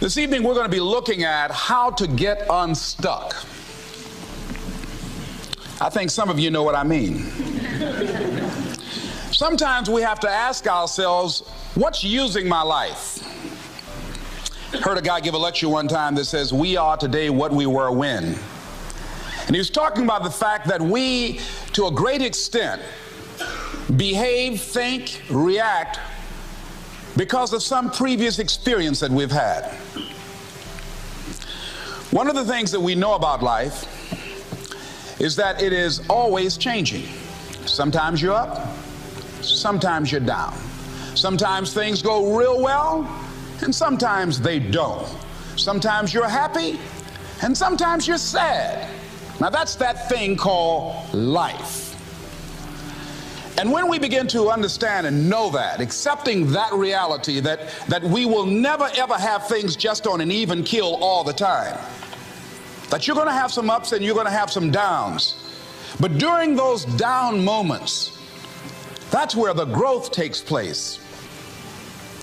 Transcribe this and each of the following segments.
This evening we're going to be looking at how to get unstuck. I think some of you know what I mean. Sometimes we have to ask ourselves, what's using my life? Heard a guy give a lecture one time that says, we are today what we were when. And he was talking about the fact that we, to a great extent, behave, think, react because of some previous experience that we've had. One of the things that we know about life is that it is always changing. Sometimes you're up, sometimes you're down. Sometimes things go real well, and sometimes they don't. Sometimes you're happy, and sometimes you're sad. Now that's that thing called life. And when we begin to understand and know that, accepting that reality that we will never ever have things just on an even keel all the time, that you're going to have some ups and you're going to have some downs, but during those down moments, that's where the growth takes place.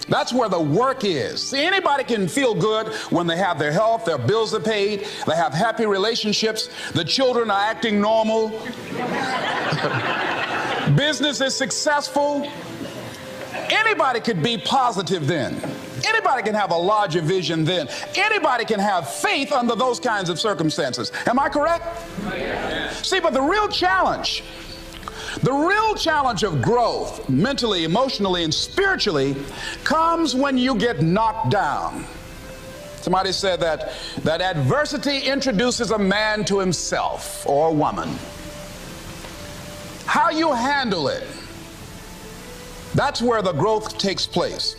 That's where the work is. See, anybody can feel good when they have their health, their bills are paid, they have happy relationships, the children are acting normal, business is successful. Anybody could be positive then. Anybody can have a larger vision then. Anybody can have faith under those kinds of circumstances. Am I correct? Yes. See, but the real challenge of growth, mentally, emotionally, and spiritually, comes when you get knocked down. Somebody said that adversity introduces a man to himself or a woman. How you handle it, that's where the growth takes place.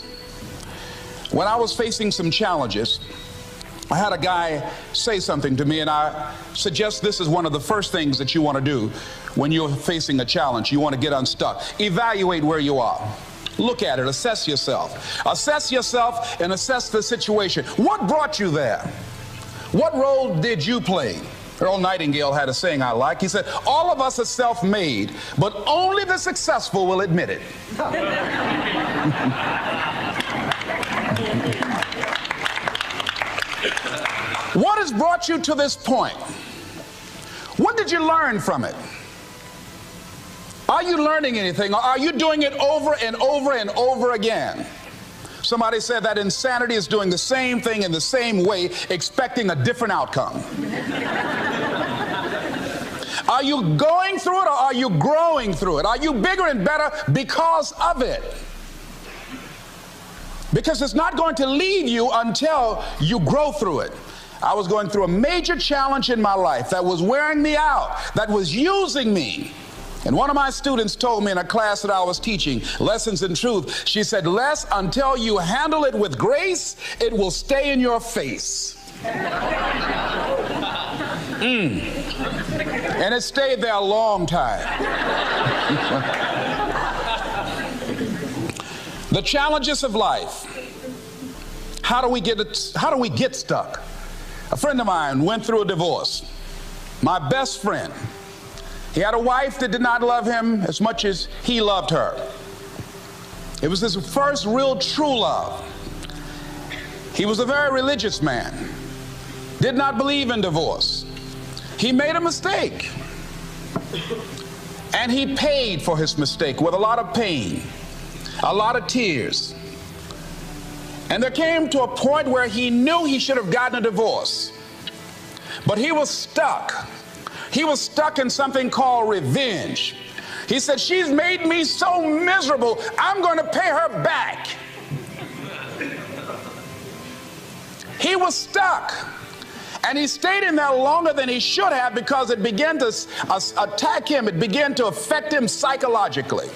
When I was facing some challenges, I had a guy say something to me, and I suggest this is one of the first things that you want to do when you're facing a challenge. You want to get unstuck. Evaluate where you are. Look at it. Assess yourself. Assess yourself and assess the situation. What brought you there? What role did you play? Earl Nightingale had a saying I like. He said, all of us are self-made, but only the successful will admit it. What has brought you to this point? What did you learn from it? Are you learning anything, or are you doing it over and over and over again? Somebody said that insanity is doing the same thing in the same way, expecting a different outcome. Are you going through it, or are you growing through it? Are you bigger and better because of it? Because it's not going to leave you until you grow through it. I was going through a major challenge in my life that was wearing me out, that was using me. And one of my students told me in a class that I was teaching, Lessons in Truth, she said, Les, until you handle it with grace, it will stay in your face. And it stayed there a long time. The challenges of life. How do we get stuck? A friend of mine went through a divorce. My best friend. He had a wife that did not love him as much as he loved her. It was his first real true love. He was a very religious man. Did not believe in divorce. He made a mistake. And he paid for his mistake with a lot of pain, a lot of tears. And there came to a point where he knew he should have gotten a divorce. But he was stuck. He was stuck in something called revenge. He said, she's made me so miserable, I'm going to pay her back. He was stuck. And he stayed in there longer than he should have because it began to attack him. It began to affect him psychologically.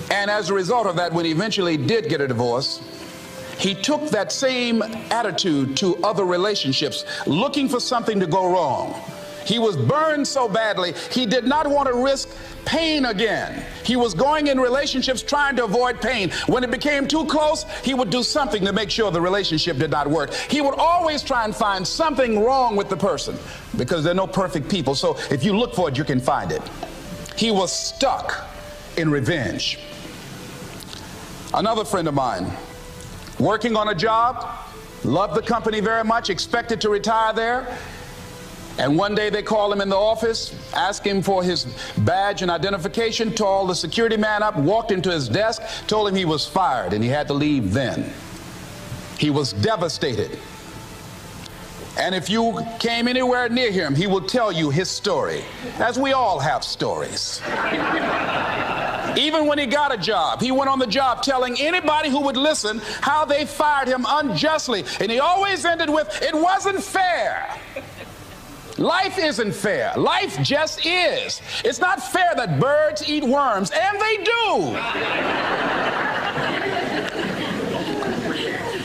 And as a result of that, when he eventually did get a divorce, he took that same attitude to other relationships, looking for something to go wrong. He was burned so badly, he did not want to risk pain again. He was going in relationships trying to avoid pain. When it became too close, he would do something to make sure the relationship did not work. He would always try and find something wrong with the person, because there are no perfect people. So if you look for it, you can find it. He was stuck in revenge. Another friend of mine working on a job, loved the company very much, expected to retire there. And one day they called him in the office, asked him for his badge and identification, called the security man up, walked into his desk, told him he was fired and he had to leave then. He was devastated. And if you came anywhere near him, he will tell you his story, as we all have stories. Even when he got a job, he went on the job telling anybody who would listen how they fired him unjustly. And he always ended with, "It wasn't fair." Life isn't fair. Life just is. It's not fair that birds eat worms, and they do.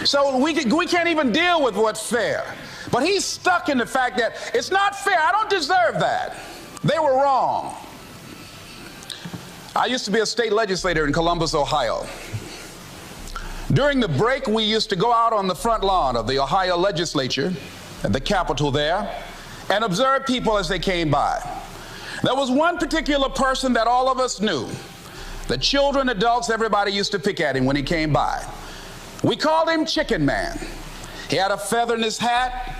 So we can't even deal with what's fair. But he's stuck in the fact that it's not fair. I don't deserve that. They were wrong. I used to be a state legislator in Columbus, Ohio. During the break, we used to go out on the front lawn of the Ohio legislature, at the Capitol there, and observe people as they came by. There was one particular person that all of us knew. The children, adults, everybody used to pick at him when he came by. We called him Chicken Man. He had a feather in his hat.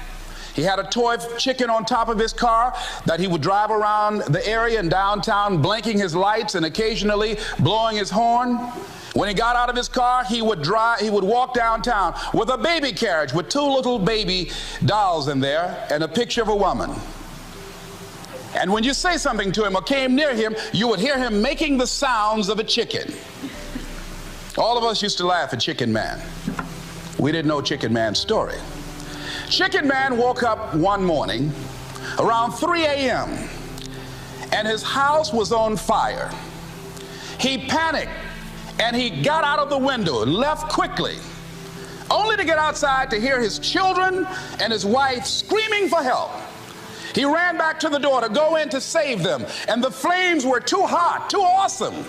He had a toy chicken on top of his car that he would drive around the area in downtown, blinking his lights and occasionally blowing his horn. When he got out of his car, he would walk downtown with a baby carriage with two little baby dolls in there and a picture of a woman. And when you say something to him or came near him, you would hear him making the sounds of a chicken. All of us used to laugh at Chicken Man. We didn't know Chicken Man's story. Chicken Man woke up one morning around 3 a.m. and his house was on fire. He panicked and he got out of the window and left quickly, only to get outside to hear his children and his wife screaming for help. He ran back to the door to go in to save them, and the flames were too hot, too awesome.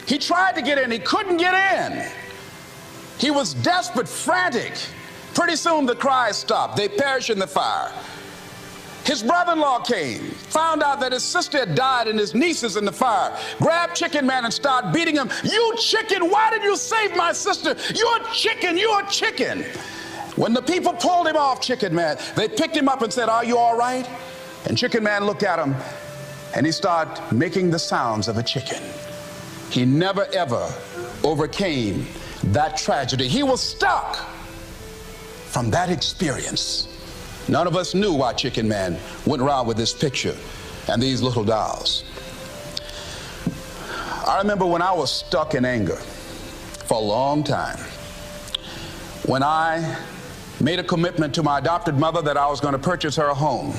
He tried to get in, he couldn't get in. He was desperate, frantic. Pretty soon the cries stopped. They perished in the fire. His brother-in-law came, found out that his sister had died and his nieces in the fire, grabbed Chicken Man and started beating him. "You chicken, why did you save my sister? You're a chicken, you're a chicken." When the people pulled him off Chicken Man, they picked him up and said, "Are you all right?" And Chicken Man looked at him and he started making the sounds of a chicken. He never ever overcame that tragedy. He was stuck from that experience. None of us knew why Chicken Man went around with this picture and these little dolls. I remember when I was stuck in anger for a long time, when I made a commitment to my adopted mother that I was going to purchase her a home.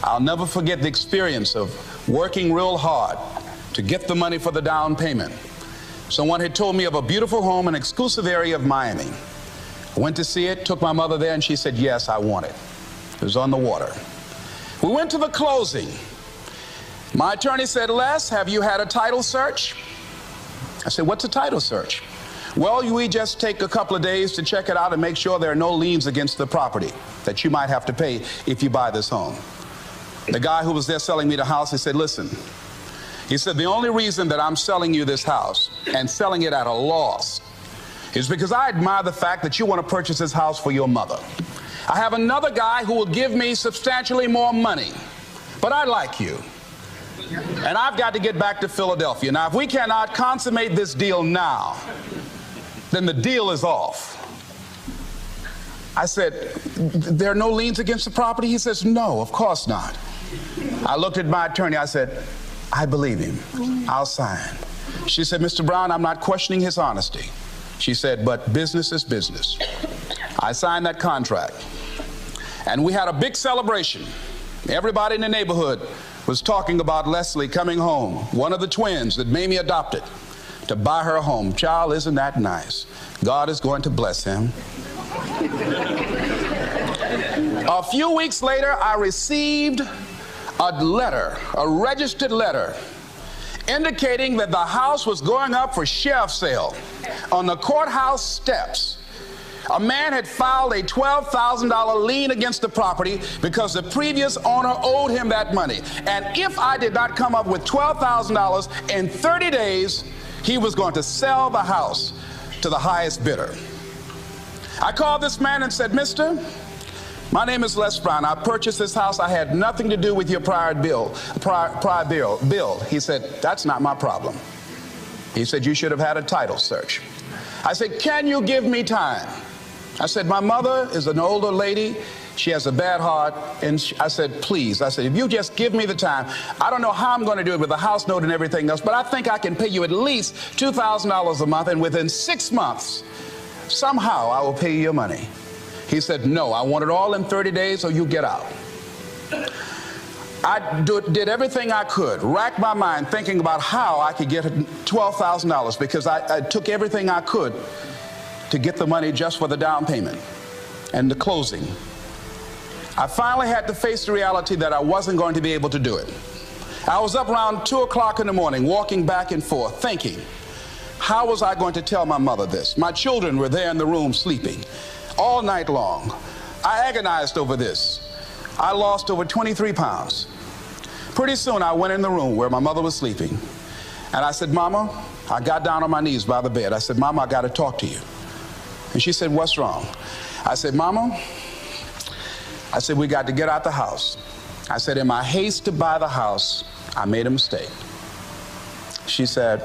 I'll never forget the experience of working real hard to get the money for the down payment. Someone had told me of a beautiful home in an exclusive area of Miami. I went to see it, took my mother there, and she said, "Yes, I want it." It was on the water. We went to the closing. My attorney said, "Les, have you had a title search?" I said, "What's a title search?" "Well, we just take a couple of days to check it out and make sure there are no liens against the property that you might have to pay if you buy this home." The guy who was there selling me the house, he said, "Listen," he said, "the only reason that I'm selling you this house and selling it at a loss is because I admire the fact that you want to purchase this house for your mother. I have another guy who will give me substantially more money, but I like you. And I've got to get back to Philadelphia. Now, if we cannot consummate this deal now, then the deal is off." I said, "There are no liens against the property?" He says, "No, of course not." I looked at my attorney. I said, "I believe him. I'll sign." She said, "Mr. Brown, I'm not questioning his honesty." She said, "But business is business." I signed that contract. And we had a big celebration. Everybody in the neighborhood was talking about Leslie coming home, one of the twins that Mamie adopted, to buy her a home. Child, isn't that nice? God is going to bless him. A few weeks later, I received a letter, a registered letter, indicating that the house was going up for sheriff's sale on the courthouse steps. A man had filed a $12,000 lien against the property because the previous owner owed him that money. And if I did not come up with $12,000 in 30 days, he was going to sell the house to the highest bidder. I called this man and said, "Mister, my name is Les Brown. I purchased this house. I had nothing to do with your prior bill. He said, "That's not my problem." He said, "You should have had a title search." I said, "Can you give me time?" I said, "My mother is an older lady. She has a bad heart." And I said, "Please," I said, "if you just give me the time, I don't know how I'm going to do it with the house note and everything else, but I think I can pay you at least $2,000 a month, and within 6 months, somehow I will pay you your money." He said, "No, I want it all in 30 days or you get out." I did everything I could, racked my mind thinking about how I could get $12,000 because I took everything I could to get the money just for the down payment and the closing. I finally had to face the reality that I wasn't going to be able to do it. I was up around 2 o'clock in the morning, walking back and forth, thinking, how was I going to tell my mother this? My children were there in the room sleeping all night long. I agonized over this. I lost over 23 pounds. Pretty soon I went in the room where my mother was sleeping, and I said, "Mama," I got down on my knees by the bed. I said, "Mama, I got to talk to you." And she said, "What's wrong?" I said, "Mama," I said, "we got to get out the house." I said, "In my haste to buy the house, I made a mistake." She said,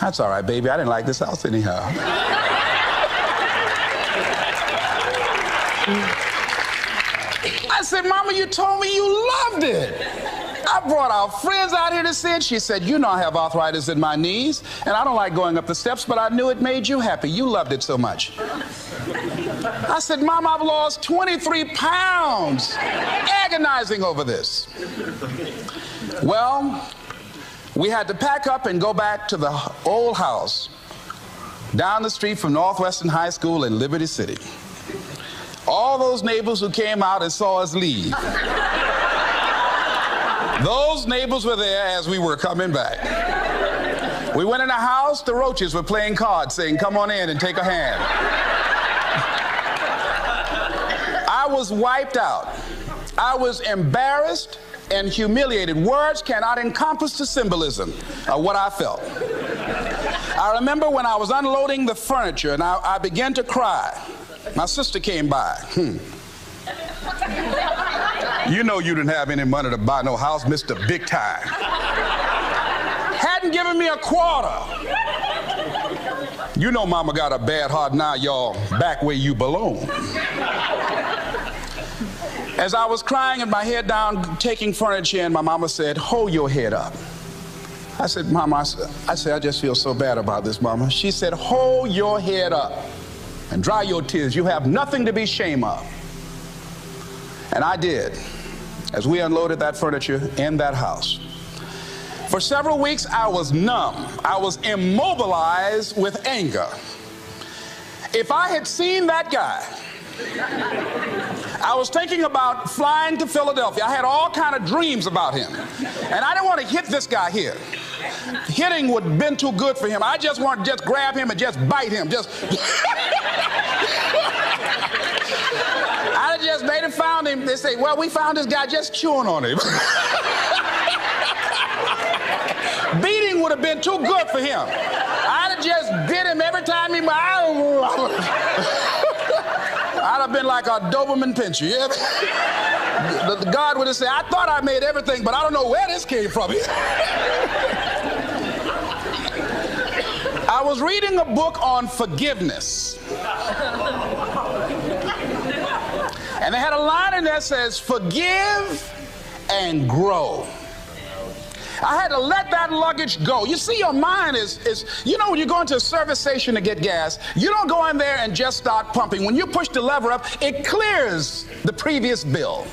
"That's all right, baby. I didn't like this house anyhow." I said, "Mama, you told me you loved it. I brought our friends out here to see it." She said, "You know I have arthritis in my knees, and I don't like going up the steps, but I knew it made you happy. You loved it so much." I said, "Mom, I've lost 23 pounds agonizing over this." Well, we had to pack up and go back to the old house down the street from Northwestern High School in Liberty City. All those neighbors who came out and saw us leave, those neighbors were there as we were coming back. We went in the house, the roaches were playing cards, saying, "Come on in and take a hand." I was wiped out. I was embarrassed and humiliated. Words cannot encompass the symbolism of what I felt. I remember when I was unloading the furniture and I began to cry. My sister came by. "You know you didn't have any money to buy no house, Mr. Big Time. Hadn't given me a quarter. You know Mama got a bad heart, now y'all back where you belong." As I was crying and my head down, taking furniture in, my mama said, "Hold your head up." I said, "Mama," I just feel so bad about this, Mama. She said, "Hold your head up and dry your tears. You have nothing to be ashamed of." And I did, as we unloaded that furniture in that house. For several weeks, I was numb. I was immobilized with anger. If I had seen that guy, I was thinking about flying to Philadelphia. I had all kind of dreams about him. And I didn't want to hit this guy here. Hitting would have been too good for him. I just wanted to just grab him and just bite him. I just made him found him. They say, "Well, we found this guy just chewing on him." Beating would have been too good for him. I'd have just bit him every time he... I'd have been like a Doberman Pinscher. Yeah? The God would have said, "I thought I made everything, but I don't know where this came from." I was reading a book on forgiveness. And they had a line in there that says, "Forgive and grow." I had to let that luggage go. You see, your mind is you know, when you go into a service station to get gas, you don't go in there and just start pumping. When you push the lever up, it clears the previous bill.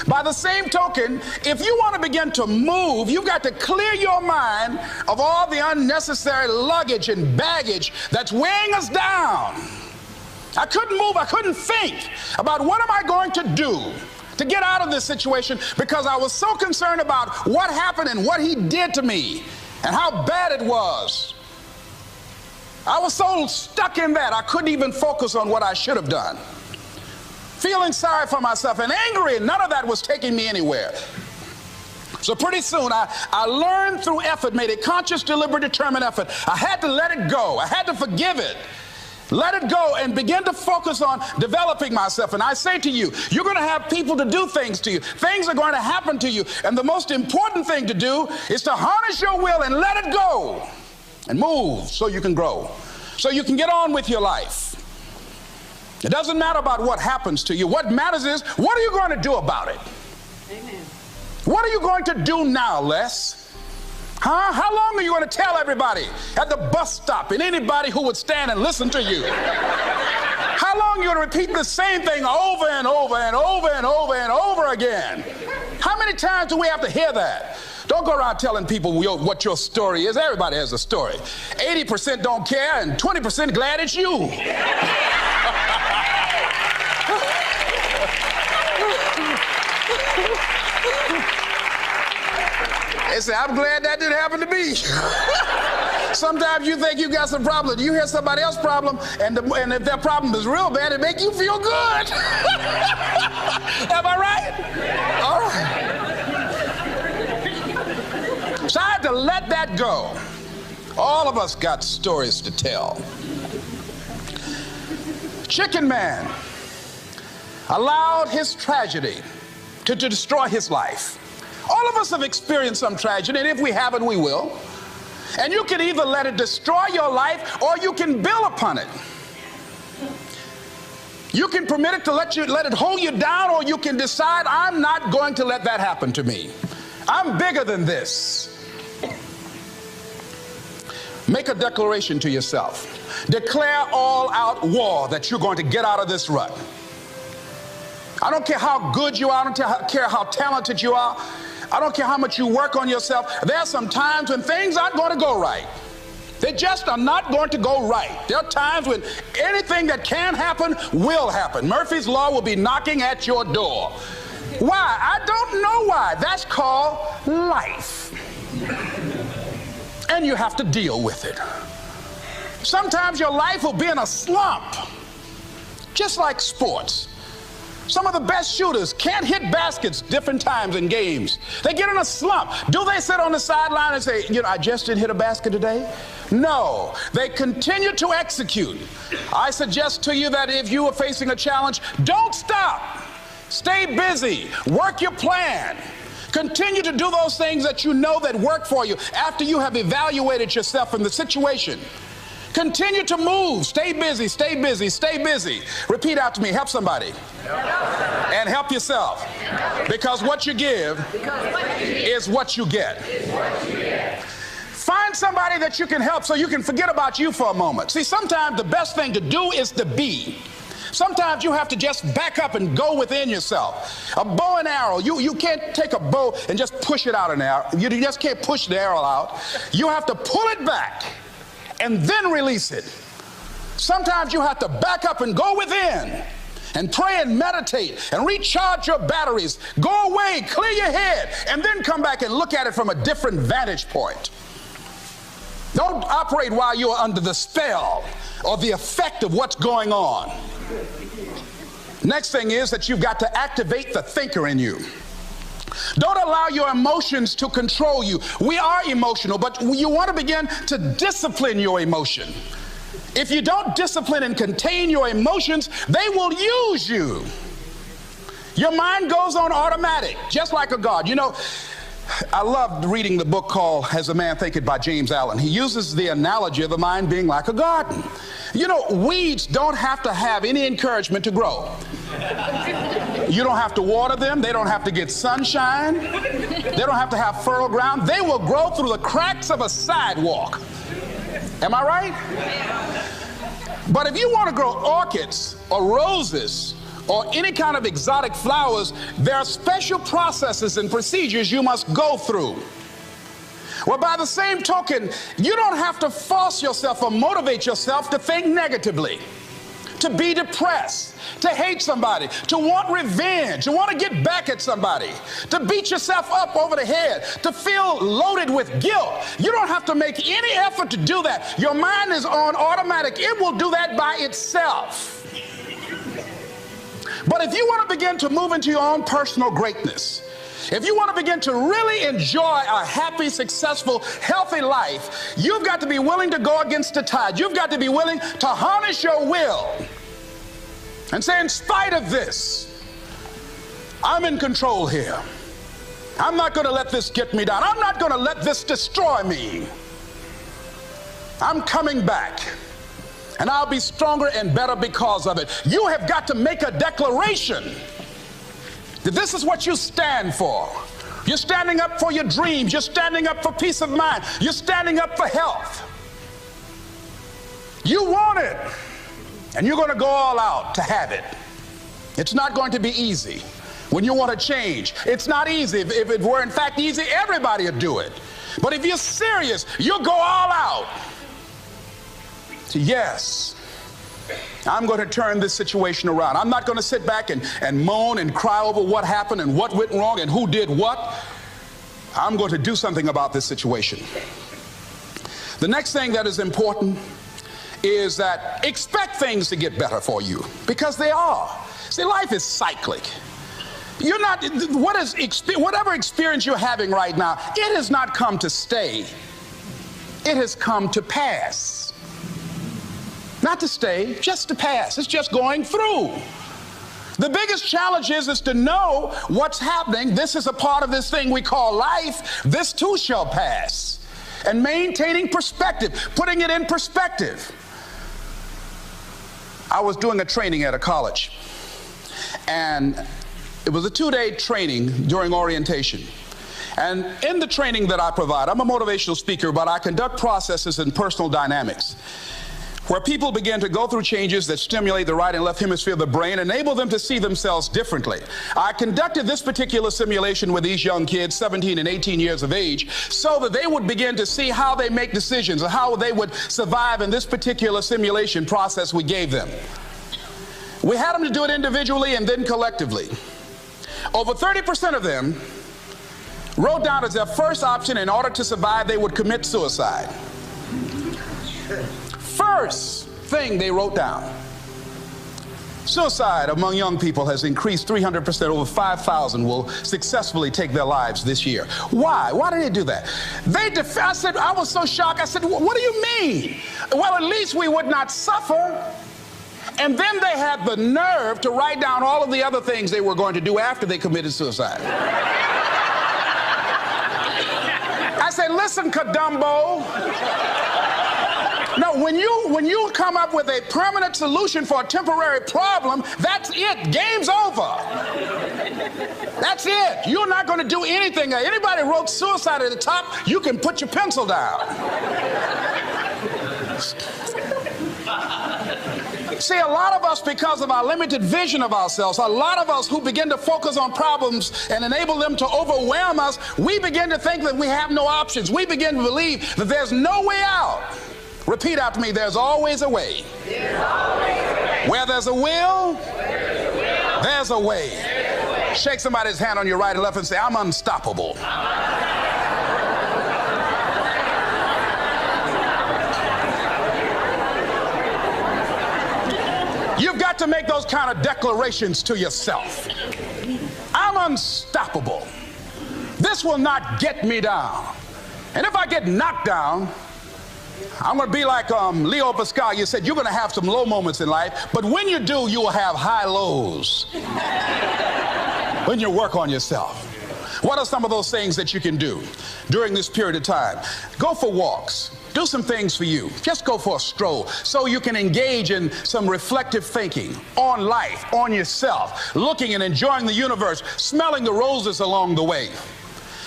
By the same token, if you want to begin to move, you've got to clear your mind of all the unnecessary luggage and baggage that's weighing us down. I couldn't move. I couldn't think about what am I going to do to get out of this situation, because I was so concerned about what happened and what he did to me and how bad it was. I was so stuck in that I couldn't even focus on what I should have done. Feeling sorry for myself and angry, and none of that was taking me anywhere. So pretty soon I learned through effort, made a conscious, deliberate, determined effort. I had to let it go. I had to forgive it. Let it go and begin to focus on developing myself. And I say to you, you're going to have people to do things to you. Things are going to happen to you. And the most important thing to do is to harness your will and let it go and move so you can grow, so you can get on with your life. It doesn't matter about what happens to you. What matters is, what are you going to do about it? Amen. What are you going to do now, Les? Huh? How long are you going to tell everybody at the bus stop and anybody who would stand and listen to you? How long are you going to repeat the same thing over and over and over and over and over again? How many times do we have to hear that? Don't go around telling people what your story is. Everybody has a story. 80% don't care and 20% glad it's you. They say, I'm glad that didn't happen to me. Sometimes you think you got some problem. You hear somebody else's problem, and if their problem is real bad, it make you feel good. Am I right? All right. So I had to let that go. All of us got stories to tell. Chicken Man allowed his tragedy to destroy his life. All of us have experienced some tragedy, and if we haven't, we will. And you can either let it destroy your life, or you can build upon it. You can permit it to let it hold you down, or you can decide, I'm not going to let that happen to me. I'm bigger than this. Make a declaration to yourself. Declare all-out war that you're going to get out of this rut. I don't care how good you are. I don't care how talented you are. I don't care how much you work on yourself. There are some times when things aren't going to go right. They just are not going to go right. There are times when anything that can happen will happen. Murphy's Law will be knocking at your door. Why? I don't know why. That's called life. And you have to deal with it. Sometimes your life will be in a slump, just like sports. Some of the best shooters can't hit baskets different times in games. They get in a slump. Do they sit on the sideline and say, I just didn't hit a basket today? No, they continue to execute. I suggest to you that if you are facing a challenge, don't stop. Stay busy. Work your plan. Continue to do those things that you know that work for you after you have evaluated yourself in the situation. Continue to move. Stay busy, stay busy, stay busy. Repeat after me. Help somebody. And help yourself. Because what you give is what you get. Find somebody that you can help so you can forget about you for a moment. See, sometimes the best thing to do is to be. Sometimes you have to just back up and go within yourself. A bow and arrow, you can't take a bow and just push it out an arrow. You just can't push the arrow out. You have to pull it back and then release it. Sometimes you have to back up and go within and pray and meditate and recharge your batteries. Go away, clear your head, and then come back and look at it from a different vantage point. Don't operate while you're under the spell or the effect of what's going on. Next thing is that you've got to activate the thinker in you. Don't allow your emotions to control you. We are emotional, but you want to begin to discipline your emotion. If you don't discipline and contain your emotions, they will use you. Your mind goes on automatic, just like a God. I loved reading the book called As a Man Thinketh by James Allen. He uses the analogy of the mind being like a garden. Weeds don't have to have any encouragement to grow. You don't have to water them. They don't have to get sunshine. They don't have to have fertile ground. They will grow through the cracks of a sidewalk. Am I right? But if you want to grow orchids or roses or any kind of exotic flowers, there are special processes and procedures you must go through. Well, by the same token, you don't have to force yourself or motivate yourself to think negatively, to be depressed, to hate somebody, to want revenge, to want to get back at somebody, to beat yourself up over the head, to feel loaded with guilt. You don't have to make any effort to do that. Your mind is on automatic. It will do that by itself. But if you want to begin to move into your own personal greatness, If you want to begin to really enjoy a happy, successful, healthy life, you've got to be willing to go against the tide. You've got to be willing to harness your will and say, in spite of this, I'm in control here. I'm not going to let this get me down. I'm not going to let this destroy me. I'm coming back, and I'll be stronger and better because of it. You have got to make a declaration that this is what you stand for. You're standing up for your dreams. You're standing up for peace of mind. You're standing up for health. You want it, and you're going to go all out to have it. It's not going to be easy. When you want to change, it's not easy. If it were in fact easy, everybody would do it. But if you're serious, you'll go all out. So yes, I'm going to turn this situation around. I'm not going to sit back and moan and cry over what happened and what went wrong and who did what. I'm going to do something about this situation. The next thing that is important is that expect things to get better for you, because they are. See, life is cyclic. You're not, whatever experience you're having right now, it has not come to stay. It has come to pass. Not to stay, just to pass. It's just going through. The biggest challenge is to know what's happening. This is a part of this thing we call life. This too shall pass. And maintaining perspective, putting it in perspective. I was doing a training at a college, and it was a 2-day training during orientation. And in the training that I provide, I'm a motivational speaker, but I conduct processes in personal dynamics, where people begin to go through changes that stimulate the right and left hemisphere of the brain, enable them to see themselves differently. I conducted this particular simulation with these young kids, 17 and 18 years of age, so that they would begin to see how they make decisions and how they would survive in this particular simulation process we gave them. We had them to do it individually and then collectively. Over 30% of them wrote down as their first option, in order to survive, they would commit suicide. First thing they wrote down. Suicide among young people has increased 300%. Over 5,000 will successfully take their lives this year. Why? Why did they do that? I said, I was so shocked. I said, what do you mean? Well, at least we would not suffer. And then they had the nerve to write down all of the other things they were going to do after they committed suicide. I said, listen, Kadumbo. No, when you come up with a permanent solution for a temporary problem, that's it. Game's over. That's it. You're not going to do anything. Anybody wrote suicide at the top, you can put your pencil down. See, a lot of us, because of our limited vision of ourselves, a lot of us who begin to focus on problems and enable them to overwhelm us, we begin to think that we have no options. We begin to believe that there's no way out. Repeat after me, there's always a way. There's always a way. Where there's a will, there's a way. Shake somebody's hand on your right and left and say, I'm unstoppable. You've got to make those kind of declarations to yourself. I'm unstoppable. This will not get me down. And if I get knocked down, I'm going to be like Leo Pascal. You said you're going to have some low moments in life, but when you do, you will have high lows when you work on yourself. What are some of those things that you can do during this period of time? Go for walks. Do some things for you. Just go for a stroll so you can engage in some reflective thinking on life, on yourself, looking and enjoying the universe, smelling the roses along the way.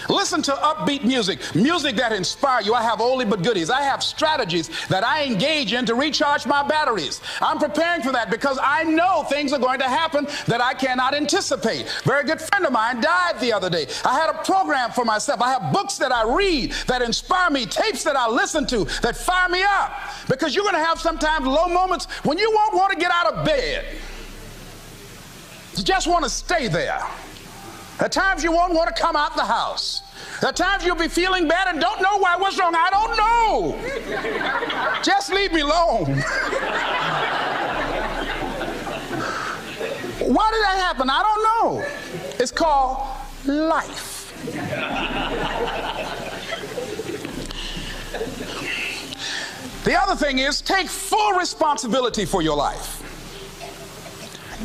Listen to upbeat music, music that inspires you. I have oldie but goodies. I have strategies that I engage in to recharge my batteries. I'm preparing for that because I know things are going to happen that I cannot anticipate. A very good friend of mine died the other day. I had a program for myself. I have books that I read that inspire me, tapes that I listen to that fire me up, because you're going to have sometimes low moments when you won't want to get out of bed. You just want to stay there. At times you won't want to come out the house. At times you'll be feeling bad and don't know why. What's wrong? I don't know. Just leave me alone. Why did that happen? I don't know. It's called life. The other thing is, take full responsibility for your life.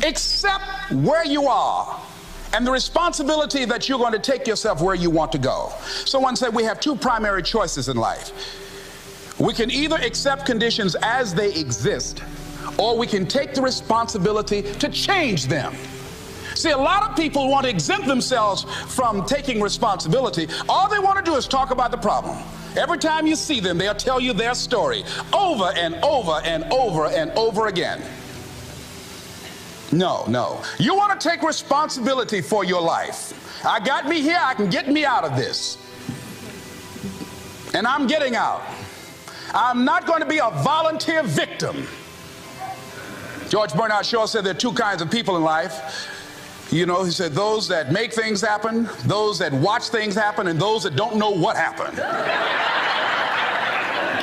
Accept where you are and the responsibility that you're going to take yourself where you want to go. Someone said we have two primary choices in life. We can either accept conditions as they exist, or we can take the responsibility to change them. See, a lot of people want to exempt themselves from taking responsibility. All they want to do is talk about the problem. Every time you see them, they'll tell you their story over and over and over and over again. No. You want to take responsibility for your life. I got me here, I can get me out of this. And I'm getting out. I'm not going to be a volunteer victim. George Bernard Shaw said there are two kinds of people in life. You know, he said those that make things happen, those that watch things happen, and those that don't know what happened.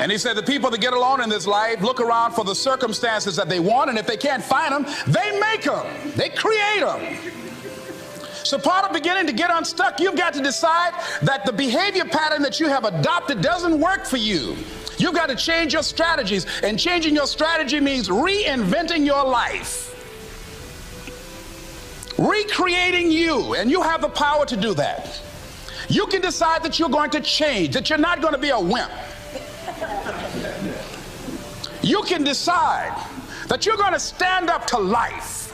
And he said the people that get along in this life look around for the circumstances that they want, and if they can't find them, they make them. They create them. So part of beginning to get unstuck, you've got to decide that the behavior pattern that you have adopted doesn't work for you. You've got to change your strategies, and changing your strategy means reinventing your life. Recreating you, and you have the power to do that. You can decide that you're going to change, that you're not going to be a wimp. You can decide that you're going to stand up to life.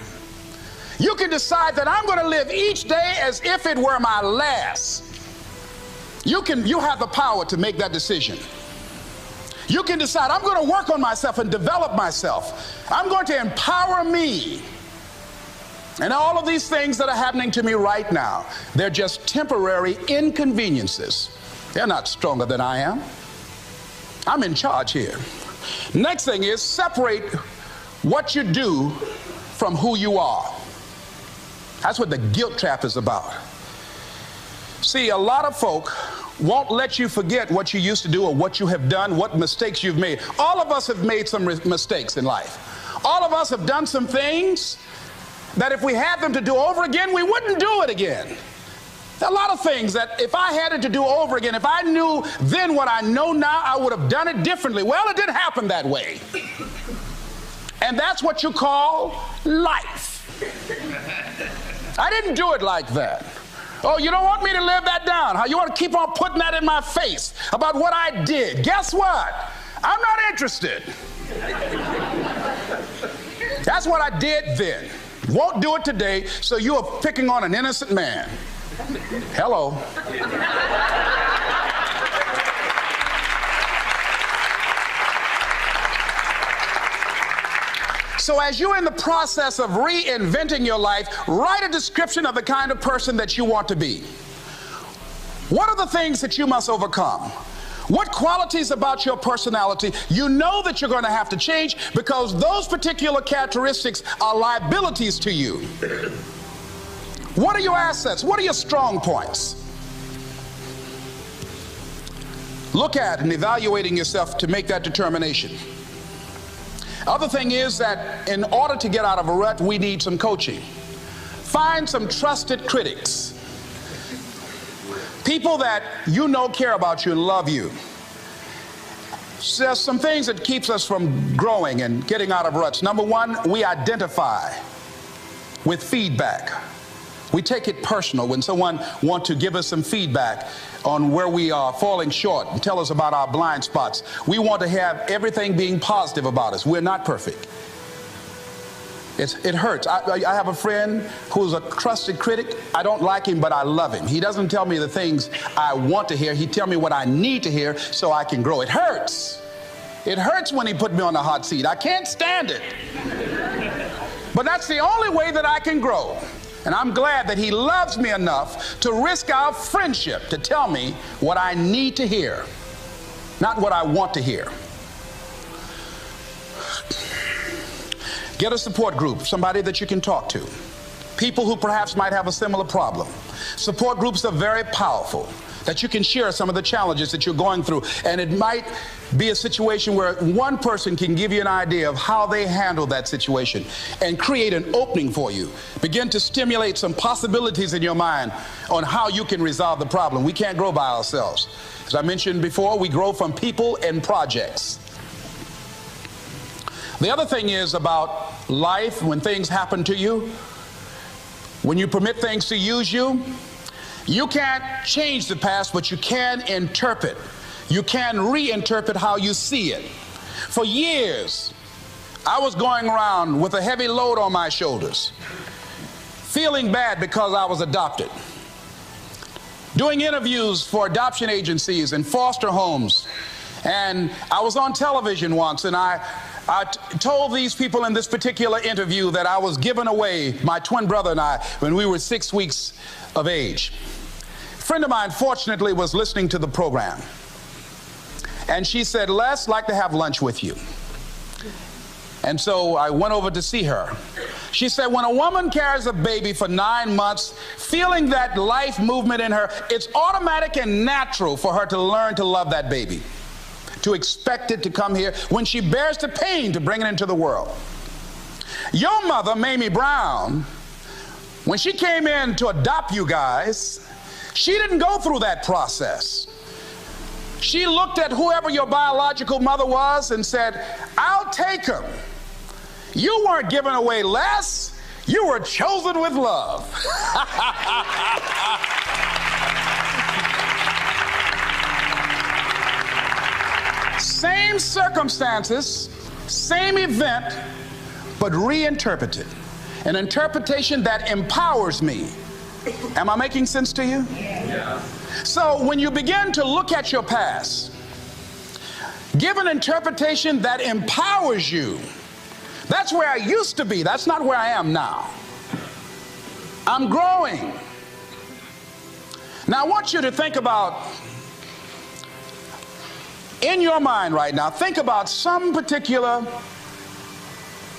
You can decide that I'm going to live each day as if it were my last. You have the power to make that decision. You can decide I'm going to work on myself and develop myself. I'm going to empower me. And all of these things that are happening to me right now, they're just temporary inconveniences. They're not stronger than I am. I'm in charge here. Next thing is, separate what you do from who you are. That's what the guilt trap is about. See, a lot of folk won't let you forget what you used to do or what you have done, what mistakes you've made. All of us have made some mistakes in life. All of us have done some things that if we had them to do over again, we wouldn't do it again. There are a lot of things that if I had it to do over again, if I knew then what I know now, I would have done it differently. Well, it didn't happen that way. And that's what you call life. I didn't do it like that. Oh, you don't want me to live that down, huh? You want to keep on putting that in my face about what I did. Guess what? I'm not interested. That's what I did then. Won't do it today, so you are picking on an innocent man. Hello. So as you're in the process of reinventing your life, write a description of the kind of person that you want to be. What are the things that you must overcome? What qualities about your personality you know that you're going to have to change because those particular characteristics are liabilities to you? What are your assets? What are your strong points? Look at and evaluating yourself to make that determination. Other thing is that in order to get out of a rut, we need some coaching. Find some trusted critics. People that you know care about you and love you. There's some things that keeps us from growing and getting out of ruts. Number one, we identify with feedback. We take it personal when someone wants to give us some feedback on where we are falling short and tell us about our blind spots. We want to have everything being positive about us. We're not perfect. It hurts. I have a friend who's a trusted critic. I don't like him, but I love him. He doesn't tell me the things I want to hear. He tells me what I need to hear so I can grow. It hurts. It hurts when he put me on the hot seat. I can't stand it. But that's the only way that I can grow. And I'm glad that he loves me enough to risk our friendship to tell me what I need to hear, not what I want to hear. Get a support group, somebody that you can talk to. People who perhaps might have a similar problem. Support groups are very powerful, that you can share some of the challenges that you're going through. And it might be a situation where one person can give you an idea of how they handle that situation and create an opening for you. Begin to stimulate some possibilities in your mind on how you can resolve the problem. We can't grow by ourselves. As I mentioned before, we grow from people and projects. The other thing is about life, when things happen to you, when you permit things to use you, you can't change the past, but you can interpret. You can reinterpret how you see it. For years, I was going around with a heavy load on my shoulders, feeling bad because I was adopted, doing interviews for adoption agencies and foster homes. And I was on television once, and I told these people in this particular interview that I was giving away my twin brother and I when we were 6 weeks of age. A friend of mine, fortunately, was listening to the program. And she said, Les, I'd like to have lunch with you. And so I went over to see her. She said, when a woman carries a baby for 9 months, feeling that life movement in her, it's automatic and natural for her to learn to love that baby, to expect it to come here when she bears the pain to bring it into the world. Your mother, Mamie Brown, when she came in to adopt you guys, she didn't go through that process. She looked at whoever your biological mother was and said, I'll take him. You weren't given away less. You were chosen with love. Same circumstances, same event, but reinterpreted. An interpretation that empowers me. Am I making sense to you? Yeah. So when you begin to look at your past, give an interpretation that empowers you. That's where I used to be. That's not where I am now. I'm growing. Now I want you to think about, in your mind right now, think about some particular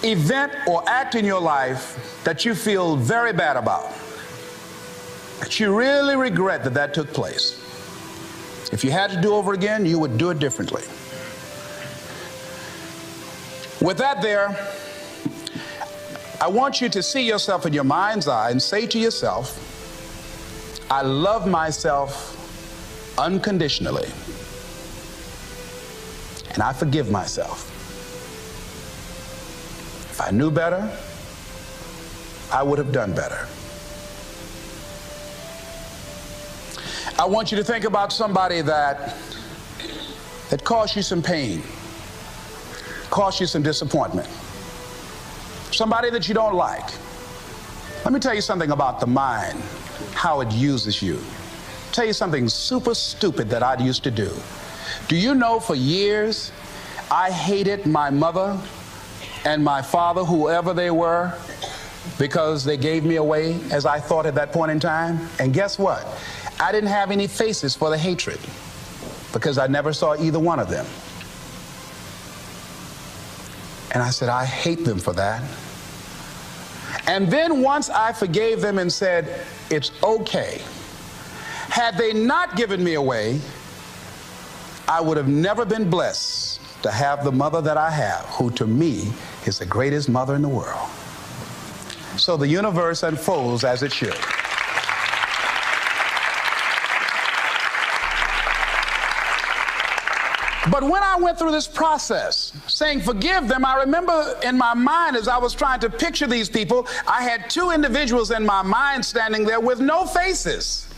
event or act in your life that you feel very bad about, that you really regret that took place. If you had to do over again, you would do it differently. With that there, I want you to see yourself in your mind's eye and say to yourself, I love myself unconditionally, and I forgive myself. If I knew better, I would have done better. I want you to think about somebody that caused you some pain, caused you some disappointment, somebody that you don't like. Let me tell you something about the mind, how it uses you. Tell you something super stupid that I used to do. Do you know for years I hated my mother and my father, whoever they were, because they gave me away as I thought at that point in time? And guess what? I didn't have any faces for the hatred because I never saw either one of them. And I said, I hate them for that. And then once I forgave them and said, it's okay, had they not given me away, I would have never been blessed to have the mother that I have, who to me is the greatest mother in the world. So the universe unfolds as it should. But when I went through this process, saying forgive them, I remember in my mind as I was trying to picture these people, I had two individuals in my mind standing there with no faces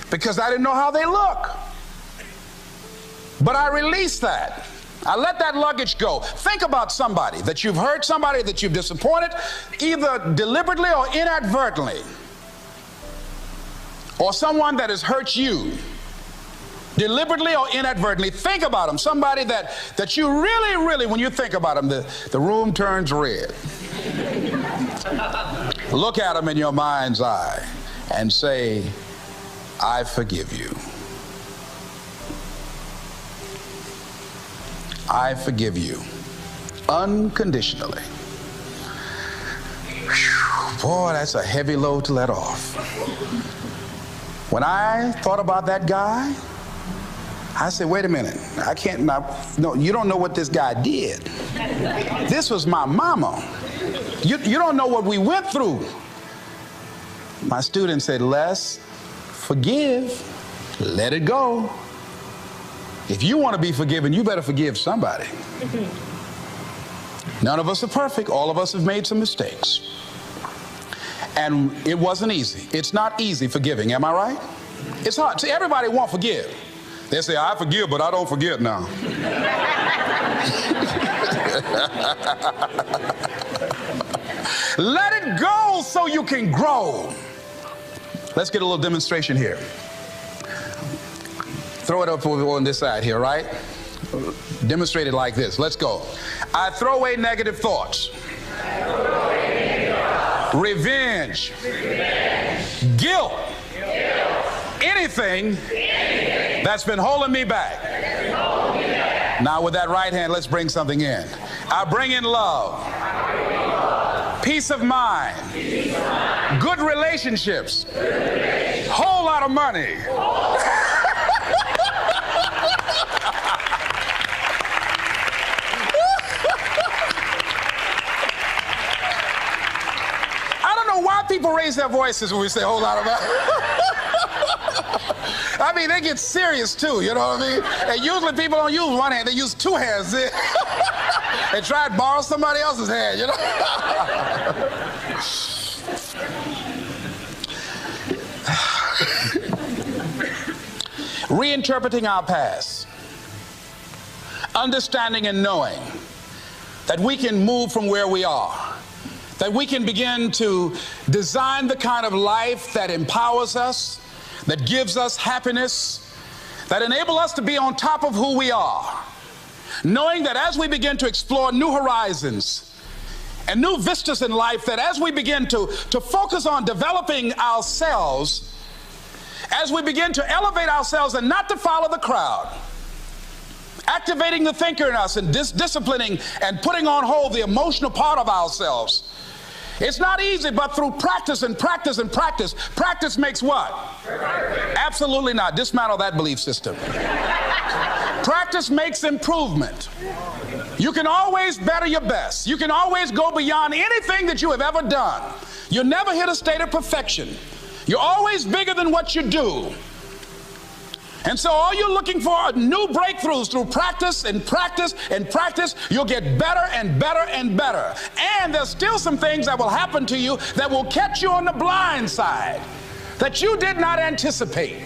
because I didn't know how they look. But I released that. I let that luggage go. Think about somebody that you've hurt, somebody that you've disappointed, either deliberately or inadvertently, or someone that has hurt you deliberately or inadvertently. Think about them, somebody that you really, when you think about them, the room turns red. Look at them in your mind's eye and say, I forgive you. I forgive you unconditionally. Whew, boy, that's a heavy load to let off. When I thought about that guy, I said, wait a minute, I can't, no, you don't know what this guy did. This was my mama. You don't know what we went through. My student said, Les, forgive, let it go. If you want to be forgiven, you better forgive somebody. None of us are perfect. All of us have made some mistakes. And it wasn't easy. It's not easy forgiving, am I right? It's hard. See, everybody won't forgive. They say, I forgive, but I don't forget now. Let it go so you can grow. Let's get a little demonstration here. Throw it up on this side here, right? Demonstrate it like this. Let's go. I throw away negative thoughts. Revenge. Guilt. Anything that's been holding me back. Now with that right hand, let's bring something in. I bring in love. Peace of mind. Good relationships. Whole lot of money. I don't know why people raise their voices when we say whole lot of money. I mean, they get serious too, you know what I mean? And usually people don't use one hand, they use two hands. They try to borrow somebody else's hand, you know? Reinterpreting our past. Understanding and knowing that we can move from where we are. That we can begin to design the kind of life that empowers us, that gives us happiness, that enable us to be on top of who we are. Knowing that as we begin to explore new horizons and new vistas in life, that as we begin to focus on developing ourselves, as we begin to elevate ourselves and not to follow the crowd, activating the thinker in us and disciplining and putting on hold the emotional part of ourselves. It's not easy, but through practice and practice and practice, practice makes what? Absolutely not. Dismantle that belief system. Practice makes improvement. You can always better your best. You can always go beyond anything that you have ever done. You'll never hit a state of perfection. You're always bigger than what you do. And so all you're looking for are new breakthroughs through practice and practice and practice. You'll get better and better and better. And there's still some things that will happen to you that will catch you on the blind side that you did not anticipate.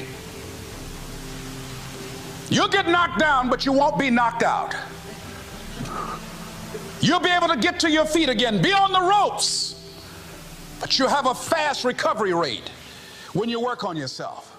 You'll get knocked down, but you won't be knocked out. You'll be able to get to your feet again, be on the ropes, but you'll have a fast recovery rate when you work on yourself.